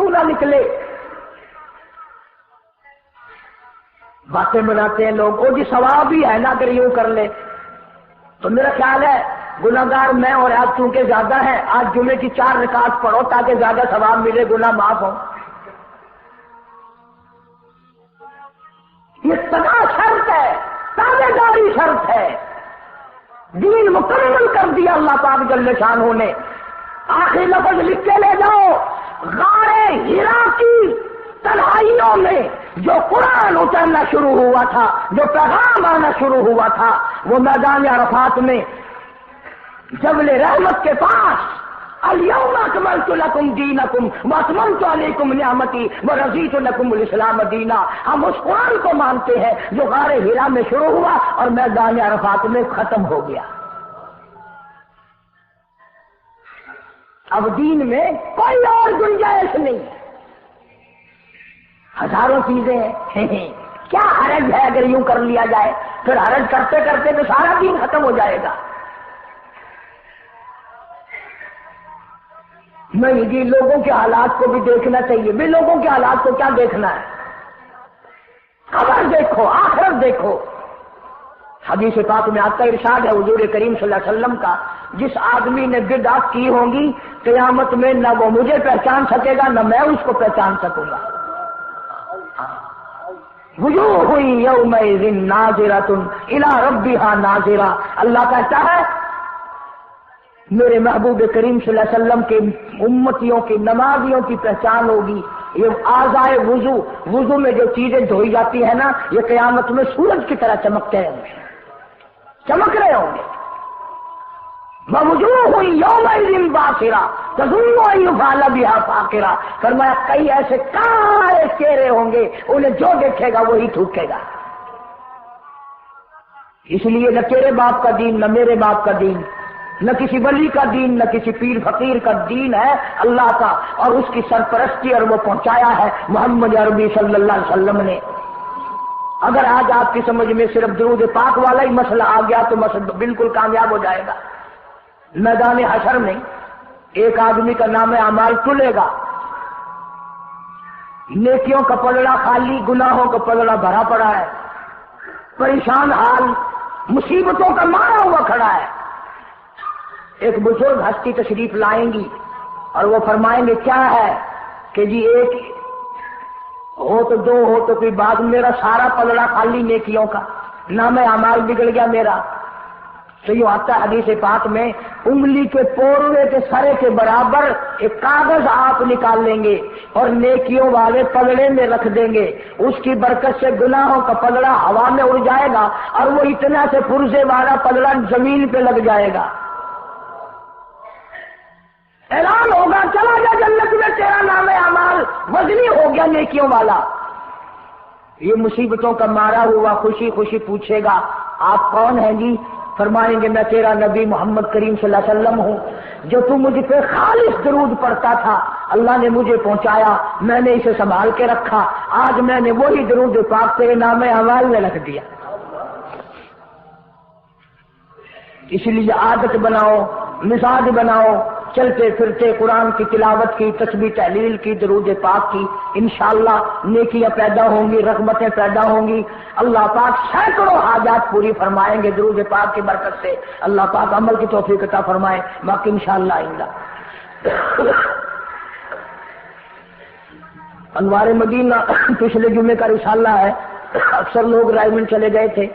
کیوں نہ نکلے؟ باتیں بناتے ہیں لوگ، وہ جی ثواب ہی ہے نا اگر یوں کر لے. تو میرا خیال ہے گناہگار میں اور آپ چونکہ زیادہ ہیں، آج جمعے کی 4 رکعت پڑھو تاکہ زیادہ ثواب ملے، گناہ معاف ہو. یہ سدا شرط ہے، تابع داری شرط ہے. دین مکمل کر دیا اللہ پاک جل شانہ نے. آخری لفظ لکھ کے لے جاؤ، غار ہرا کی تنہائیوں میں جو قرآن اترنا شروع ہوا تھا، جو پیغام آنا شروع ہوا تھا، وہ میدان عرفات میں جبل رحمت کے پاس الیوم اکملت لکم دینکم واتممت علیکم نعمتی ورضیت لکم الاسلام دینا. ہم اس قرآن کو مانتے ہیں جو غار ہرا میں شروع ہوا اور میدان عرفات میں ختم ہو گیا. اب دین میں کوئی اور گنجائش نہیں. ہزاروں چیزیں ہیں، کیا حرج ہے اگر یوں کر لیا جائے؟ پھر حرج کرتے کرتے تو سارا دین ختم ہو جائے گا. نہیں جی، لوگوں کے حالات کو بھی دیکھنا چاہیے. بھی لوگوں کے حالات کو کیا دیکھنا ہے؟ خبر دیکھو، آخرت دیکھو. حدیث پاک میں آتا ارشاد ہے حضور کریم صلی اللہ علیہ وسلم کا، جس آدمی نے بدعت کی ہوں گی قیامت میں نہ وہ مجھے پہچان سکے گا نہ میں اس کو پہچان سکوں گا. وجوہ یومئذ ناظرۃ الی ربھا ناظرہ. اللہ کہتا ہے میرے محبوب کریم صلی اللہ علیہ وسلم کے امتیوں کی نمازیوں کی پہچان ہوگی. یہ اعضائے وضو میں جو چیزیں دھوئی جاتی ہیں نا، یہ قیامت میں سورج کی طرح چمکتے ہوں گے، چمک رہے ہوں گے. ووجوہ یومئذ باسرہ تظن ان یفعل بہا فاقرہ. فرمایا کئی ایسے کالے چہرے ہوں گے، انہیں جو دیکھے گا وہی تھوکے گا. اس لیے نہ تیرے باپ کا دین، نہ میرے باپ کا دین، نہ کسی ولی کا دین، نہ کسی پیر فقیر کا دین ہے اللہ کا، اور اس کی سرپرستی اور وہ پہنچایا ہے محمد عربی صلی اللہ علیہ وسلم نے. اگر آج آپ کی سمجھ میں صرف درود پاک والا ہی مسئلہ آ گیا تو مسئلہ بالکل کامیاب ہو جائے گا. میدان حشر میں ایک آدمی کا نام اعمال تلے گا، نیکیوں کا پلڑا خالی، گناہوں کا پلڑا بھرا پڑا ہے، پریشان حال، مصیبتوں کا مارا ہوا کھڑا ہے. ایک بزرگ ہستی تشریف لائیں گی اور وہ فرمائیں گے کیا ہے کہ جی ایک ہو تو دو ہو تو کوئی بات، میرا سارا پلڑا خالی نیکیوں کا، نام اعمال بگڑ گیا میرا. تو یہ آتا ہے حدیث پاک میں، انگلی کے پوروے کے سرے کے برابر ایک کاغذ آپ نکال لیں گے اور نیکیوں والے پلڑے میں رکھ دیں گے. اس کی برکت سے گناہوں کا پلڑا ہوا میں اڑ جائے گا اور وہ اتنا سے پرزے والا پلڑا زمین پہ لگ جائے گا. اعلان ہوگا چلا جا جنت میں، تیرا نام اعمال وزنی ہو گیا نیکیوں والا. یہ مصیبتوں کا مارا ہوا خوشی خوشی پوچھے گا آپ کون ہیں جی؟ فرمائیں گے میں تیرا نبی محمد کریم صلی اللہ علیہ وسلم ہوں، جو تو مجھ پہ خالص درود پڑھتا تھا، اللہ نے مجھے پہنچایا، میں نے اسے سنبھال کے رکھا، آج میں نے وہی درود پاک تیرے نام اعمال میں رکھ دیا. اس لیے عادت بناؤ، مزاج بناؤ، چلتے پھرتے قرآن کی تلاوت کی، تسبیح تحلیل کی، درود پاک کی، انشاءاللہ نیکیاں پیدا ہوں گی، رغبتیں پیدا ہوں گی. اللہ پاک سینکڑوں حاجات پوری فرمائیں گے درود پاک کی برکت سے. اللہ پاک عمل کی توفیق عطا فرمائے. باقی انشاءاللہ آئندہ انوار مدینہ پچھلے جمعے کا رسالہ ہے، اکثر لوگ رائے میں چلے گئے تھے.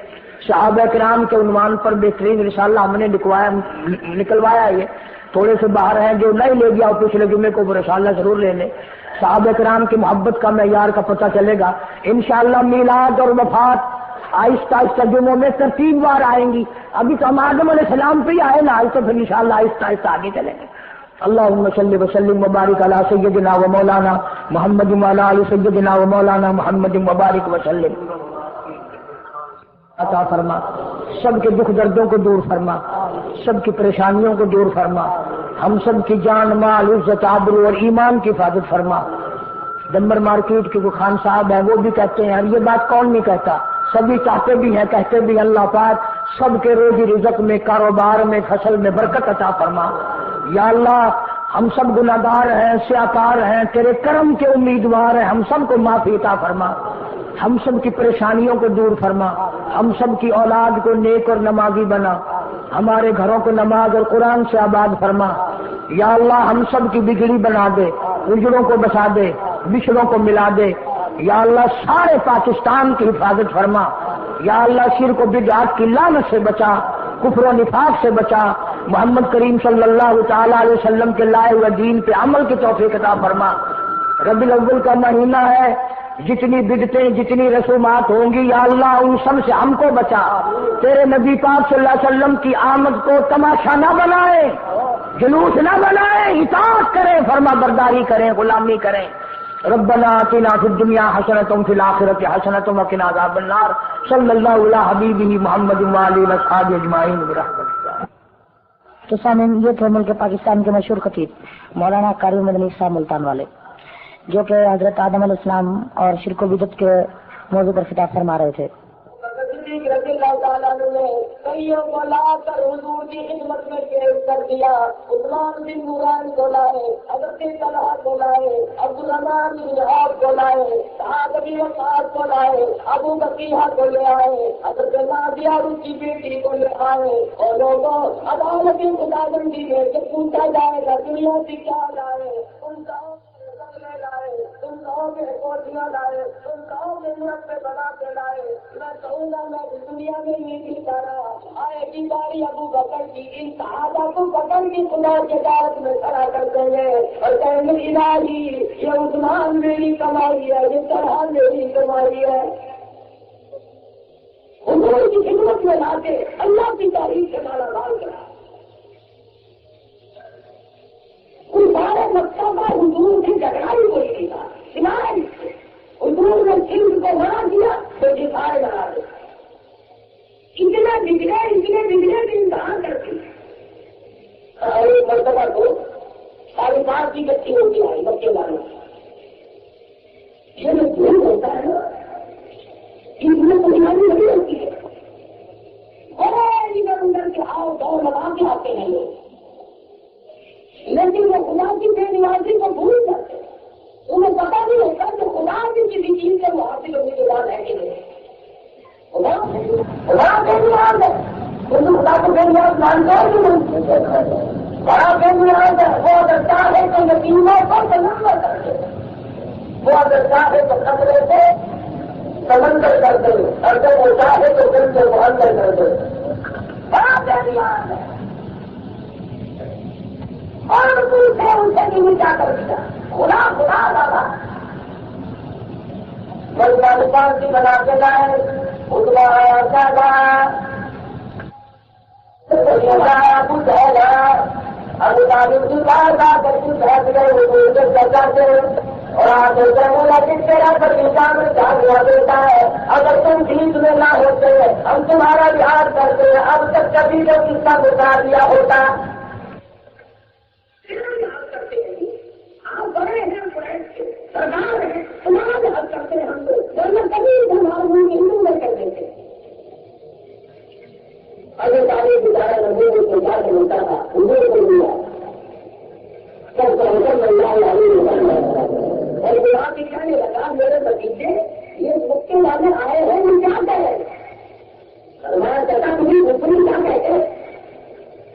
صحابہ کرام کے عنوان پر بہترین رسالہ ہم نے نکلوایا. یہ تھوڑے سے باہر ہیں، جو نہیں لے گیا پچھلے جمعے کو وہ رسالہ ضرور لے لیں. صحابہ کرام کی محبت کا معیار کا پتہ چلے گا. انشاءاللہ میلاد اور وفات آہستہ آہستہ جمعوں میں ترتیب وار آئیں گی. ابھی تو ہم آدم علیہ السلام پہ ہی آئے نا، آج تو پھر انشاءاللہ آہستہ آہستہ آگے چلیں گے. اللہم صلی وسلم وبارک علی سیدنا و مولانا محمد وعلی آل سیدنا و مولانا محمد وبارک وسلم. عطا فرما، سب کے دکھ دردوں کو دور فرما، سب کی پریشانیوں کو دور فرما، ہم سب کی جان مال عزت آبرو اور ایمان کی حفاظت فرما. دمبر مارکیٹ کے جو خان صاحب ہیں وہ بھی کہتے ہیں، اور یہ بات کون نہیں کہتا، سبھی چاہتے بھی ہیں کہتے بھی. اللہ پاک سب کے روزی رزق میں، کاروبار میں، فصل میں برکت عطا فرما. یا اللہ ہم سب گناہگار ہیں، سیاکار ہیں، تیرے کرم کے امیدوار ہیں، ہم سب کو معافی عطا فرما، ہم سب کی پریشانیوں کو دور فرما، ہم سب کی اولاد کو نیک اور نمازی بنا، ہمارے گھروں کو نماز اور قرآن سے آباد فرما۔ یا اللہ ہم سب کی بگڑی بنا دے، اجڑوں کو بسا دے، بچھڑوں کو ملا دے۔ یا اللہ سارے پاکستان کی حفاظت فرما۔ یا اللہ شرک و بدعات کی لعنت سے بچا، کفر و نفاق سے بچا، محمد کریم صلی اللہ تعالی علیہ وسلم کے لائے ہوئے دین پہ عمل کی توفیق عطا فرما۔ ربیع الاول کا مہینہ ہے، جتنی بدعتیں جتنی رسومات ہوں گی یا اللہ ان سب سے ہم کو بچا۔ تیرے نبی پاک صلی اللہ علیہ وسلم کی آمد کو تماشا نہ بنائے، جلوس نہ بنائے، اطاعت کریں، فرما برداری کریں، غلامی کریں۔ ربنا آتنا فی الدنیا حسنۃ وفی الآخرۃ حسنۃ وقنا عذاب النار۔ صلی اللہ علی حبیبہ محمد وآلہ وصحبہ اجمعین برحمتک۔ تو سامعین یہ تھے ملک پاکستان کے مشہور خطیب مولانا قاری مدنی صاحب ملتان والے، جو کہ حضرت آدم علیہ السلام اور شرک و بدعت کے موضوع پر خطاب فرما رہے تھے۔ رضی اللہ تعالیٰ نے کئیوں کو لا کر حضور کی خدمت میں پیش کر دیا۔ عثمان بن نوران کو لائے، حضرت طلحہ کو لائے، عبدالرحمان بن عوف کو لائے، سعد بن وقاص کو لائے، ابو بکیہ کو لے آئے، حضرت نادیہ کی بیٹی کو لے آئے، اور لوگوں عدالت خداوندی میں کہ پوچھا جائے گا دنیا سے کیا لائے، ان کا لائے، تم لوگوں کے کوٹیاں لائے، تم لوگوں کے مرتبے بنا کے لائے۔ میں کہوں گا میں دنیا میں نہیں جا رہا، آئے گی باری ابو بکر کی، ان صحابہ کو پکڑ کی خدا کے دعوت میں کھڑا کر دیں گے اور کہیں گے الہی یہ عثمان میری کمائی ہے، یہ طرح میری کمائی ہے۔ حضور کی خدمت میں لا کے اللہ کی تعریف سے مالا مال کرا۔ ان سارے مکہ کا حضور کی جھگڑا ہی کوئی نہیں تھا، سنائے حضور نے سندھ کو منع کیا تو جسائے لگا دے، اتنے بگڑے بھی امتحان کرتی ایک مرتبہ کو 5.5 کی بچی ہوتی آئی بچے والوں یہ جو دھول ہوتا ہے نا ان میں بنیادی نہیں ہوتی ہے، بڑے ادھر ادھر کے آؤ دوڑ لگا کے آتے ہیں لوگ، لیکن وہ خدا کی بے نیازی کو بھول جاتے، انہیں پتا نہیں ہوتا کہ خدا کی کسی چیز سے وہ حاصل ہونے کے بعد ہے کہ نہیں۔ خدا بے نیاز ہے، خدا کو بے نیاز مانتے ہیں کہ نہیں؟ بڑا بے نیاز ہے، وہ اگر چاہے تو یتیموں کو سمندر کر دے، وہ اگر چاہے تو خطرے سے سمندر کر دے، اور جب وہ چاہے تو دل سے وہ اندر کر دے، بڑا بے نیاز ہے۔ اور پوچھے ان سے نہیں کیا کر دیا، خدا خدا دادا بلکہ پانچ بنا کے لائے، اتنا کچھ ہے گا، ابھی تعلیم کی بات آ کر کچھ ہٹ گئے حضور کے چرچا سے، اور آج بولا کہ تیرا پر انسان کیا ہوا دیتا ہے، اگر تم ٹھیک میں نہ ہوتے ہم تمہارا بہار کرتے اب تک کبھی جب اس کا گزار دیا ہوتا۔ آپ بڑے ہیں سرکار ہے، تمہارا بہت کرتے ہیں ہم لوگ، ورنہ کبھی ہمارے ملک ہندو میں کر دیتے۔ اگر تعلیم گزارا لوگوں کو جا کے ملتا تھا ہندو کو ملا سب کا حکم اور وہاں کی کہنے لگا میرے بتیجے یہ مکے والے آئے ہیں وہ کیا کہہ ہمارا چچا تمہیں دوسری کیا کہتے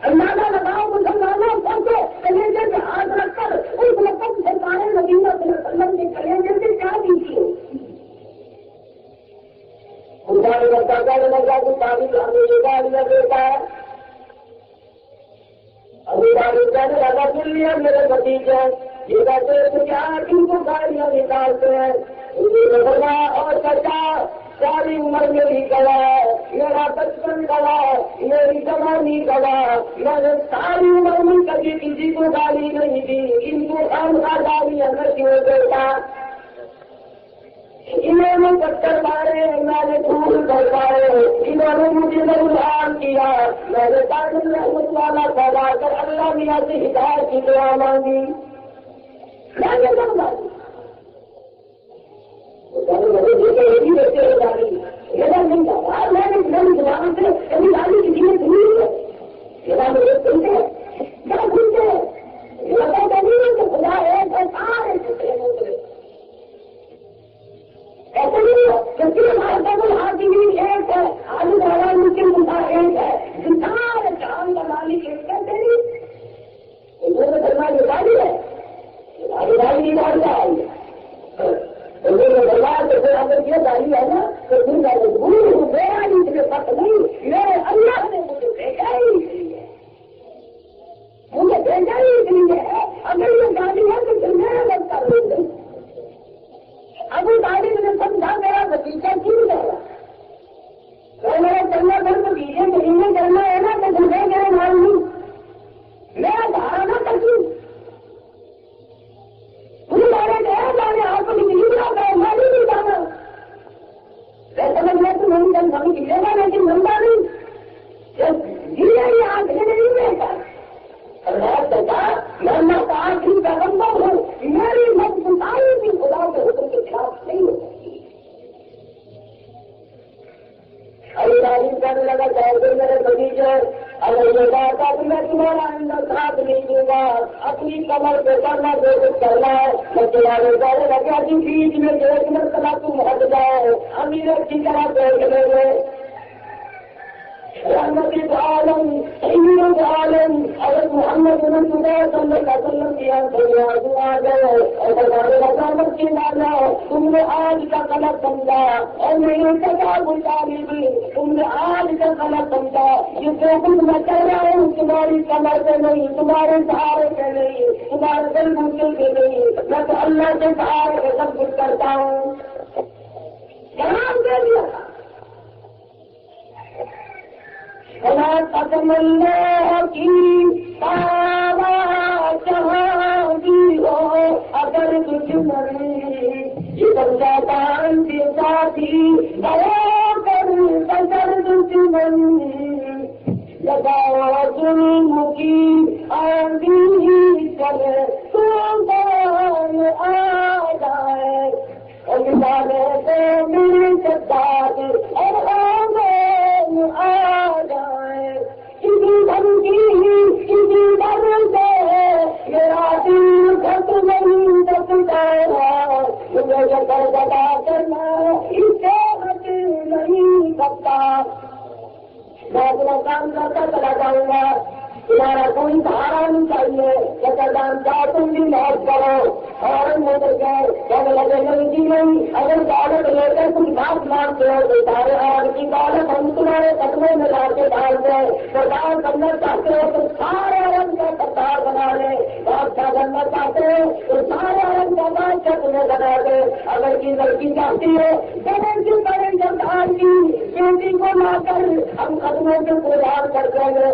اندازہ لگاؤ مسلمانوں پہنچے کلیجے پہ ہاتھ رکھ کر اس وقت سرکار مدینہ صلی اللہ علیہ وسلم کے کلیجے سے کیا دیتی ہو انسانی مرتبہ لگا کہ تعلیم ہمیں یہ گاڑیاں دیتا ہے ابھی تعلیم کہنے لگا مل لیا میرے بتیجے یہ کہتے ہیں کیا کن کو گاڑیاں نکالتے ہیں بڑا اور چچا ساری عمر میری گلا میرا بچپن گلا میری جوانی گلا میں نے ساری عمر میں کبھی کسی کو گالی نہیں دی ان کو ہم کا گالی اندر کیوں دیتا انہوں نے پتھر مارے میں نے دھول بھرپائے انہوں نے مجھے نقصان کیا میں نے تعلیم رحمت والا پیدا کر اللہ میاں سے ہدایت کی دعا مانگی میں نے کب مانگی یہی بچے ہو جا رہی میرا نہیں تھا میں نے زبان سے کبھی گاڑی کسی نے سنی ہے میرا میرے سنتے کیا سنتے میرے چلنا گھر تو کیجیے مہینے کرنا ہے نا تو گھر میرے نام نہیں میرا دھارا نہ کرتی تمہارے گھر جانے آپ کو نہیں جاتا ہے میں نہیں جانا سمجھ میں تو نہیں جن ہمیں گرے گا لیکن بندہ نہیں گرے ہی آنکھ میں نہیں رہتا میں آج ہی پیغمبر ہوں میری مت سنتائی بھی خدا کے حکم کے خلاف نہیں ہو سکتی تعلیم کرنے لگا چاہے میرے بگیچے اگر یہ بات ہے تو میں تمہارا اندر ساتھ نہیں دوں گا اپنی کمر پہ کرنا جو کچھ کرنا ہے میں تمہارے جانے لگا کہ بیچ میں ایک مرتبہ تم ہٹ جاؤ امیر کی طرح دیکھ لیں گے رحمت عالم سید عالم اگر محمد صلی اللہ علیہ وسلم کی آ گئے اور رحمت کی لانا تم نے آج کا غلط سمجھا اور میرے کتاب بھی تم نے آج کا غلط سمجھا یہ جو کچھ میں کر رہا ہوں تمہاری کمر پہ نہیں تمہارے سہارے پہ نہیں تمہارے دل بوٹے پہ نہیں میں تو اللہ کے سہارے پہ سب کچھ کرتا ہوں جواب دے دیا قسم اللہ کی پاوا جہاں بھی ہو اگر دشمنی جدھر جاتان کے ساتھی گیا کر بگر دشمنی لگاؤ ظلم کی آندھی کرے طوفان آ جائے اور جانے سے میرے جداد اور آ جائے کسی دھمکی کسی ڈر سے میرا دل گھٹ نہیں سکتا مجھے یہ درگدا کرنا اس سے ہٹ نہیں سکتا میں اپنا کام کرتا چلا جاؤں گا تمہارا کوئی سہارا نہیں چاہیے جب جانتا تم بھی موت کرو اور موٹر گئے جب لگے نہیں جی نہیں اگر دولت لے کر تم بات مانتے ہو تو سارے اور کی دولت ہم تمہارے قدموں میں لا کے ڈال دیں تو دار کرنا چاہتے ہو تو سارے رنگ کا کتار بنا لے بادشاہ کرنا چاہتے ہو تو سارے رنگ کا بادشاہ تمہیں بنا دے اگر کی لڑکی چاہتی ہے بڑے سے بڑے جمدار کی بیٹی کو لا کر ہم قدموں سے گزار کر دیں گے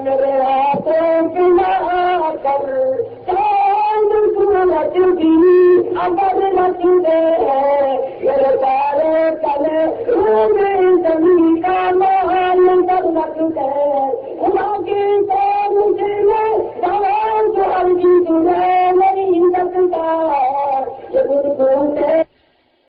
میرے ہاتھوں کے